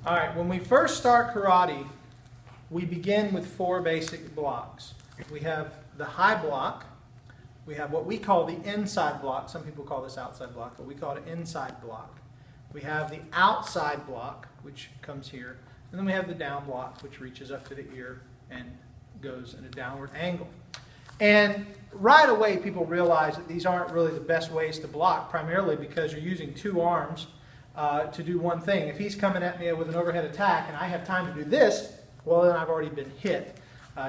All right, when we first start karate, we begin with 4 basic blocks. We have the high block. We have what we call the inside block. Some people call this outside block, but we call it inside block. We have the outside block, which comes here. And then we have the down block, which reaches up to the ear and goes in a downward angle. And right away, people realize that these aren't really the best ways to block, primarily because you're using 2 arms to do one thing. If he's coming at me with an overhead attack and I have time to do this, well, then I've already been hit.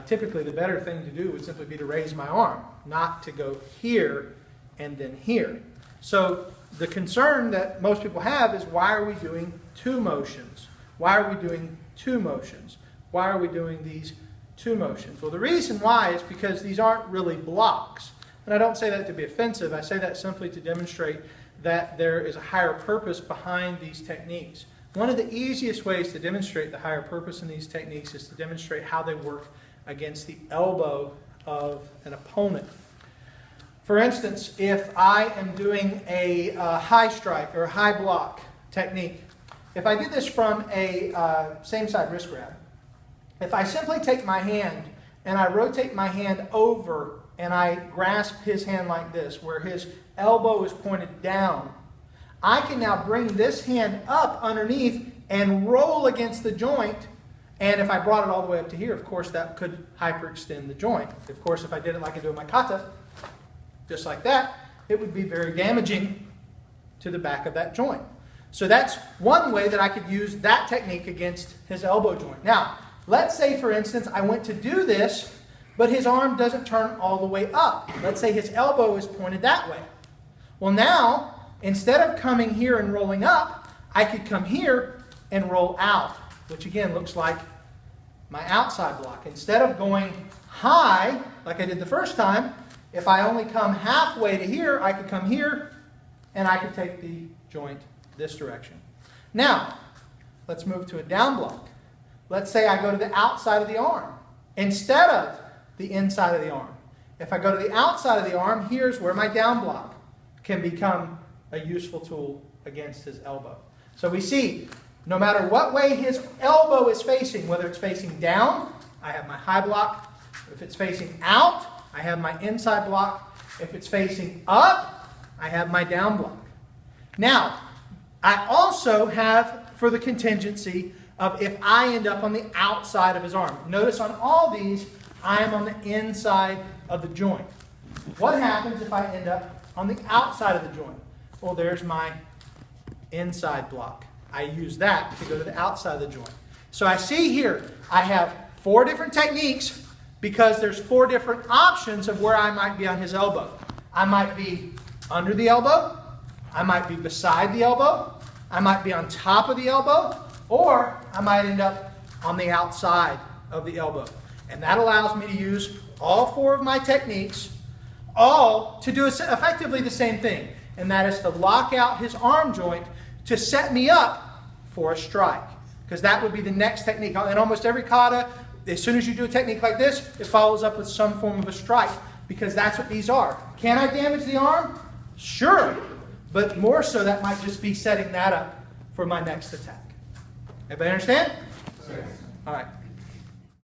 Typically, the better thing to do would simply be to raise my arm, not to go here and then here. So the concern that most people have is, why are we doing 2 motions? Why are we doing 2 motions? Why are we doing these 2 motions? Well, the reason why is because these aren't really blocks. And I don't say that to be offensive. I say that simply to demonstrate that there is a higher purpose behind these techniques. One of the easiest ways to demonstrate the higher purpose in these techniques is to demonstrate how they work against the elbow of an opponent. For instance, if I am doing a high strike or a high block technique, if I did this from a same side wrist grab, if I simply take my hand and I rotate my hand over and I grasp his hand like this, where his elbow is pointed down, I can now bring this hand up underneath and roll against the joint. And if I brought it all the way up to here, of course, that could hyperextend the joint. Of course, if I did it like I do in my kata, just like that, it would be very damaging to the back of that joint. So that's one way that I could use that technique against his elbow joint. Now, let's say, for instance, I went to do this, but his arm doesn't turn all the way up. Let's say his elbow is pointed that way. Well, now, instead of coming here and rolling up, I could come here and roll out, which again looks like my outside block. Instead of going high, like I did the first time, if I only come halfway to here, I could come here and I could take the joint this direction. Now, let's move to a down block. Let's say I go to the outside of the arm instead of the inside of the arm. If I go to the outside of the arm, here's where my down block can become a useful tool against his elbow. So we see, no matter what way his elbow is facing, whether it's facing down, I have my high block. If it's facing out, I have my inside block. If it's facing up, I have my down block. Now, I also have, for the contingency of if I end up on the outside of his arm. Notice on all these, I am on the inside of the joint. What happens if I end up on the outside of the joint? Well, there's my inside block. I use that to go to the outside of the joint. So I see here, I have 4 different techniques because there's 4 different options of where I might be on his elbow. I might be under the elbow. I might be beside the elbow. I might be on top of the elbow. Or I might end up on the outside of the elbow. And that allows me to use all 4 of my techniques, all to do effectively the same thing. And that is to lock out his arm joint to set me up for a strike. Because that would be the next technique. In almost every kata, as soon as you do a technique like this, it follows up with some form of a strike. Because that's what these are. Can I damage the arm? Sure. But more so, that might just be setting that up for my next attack. Everybody understand? Yes. All right.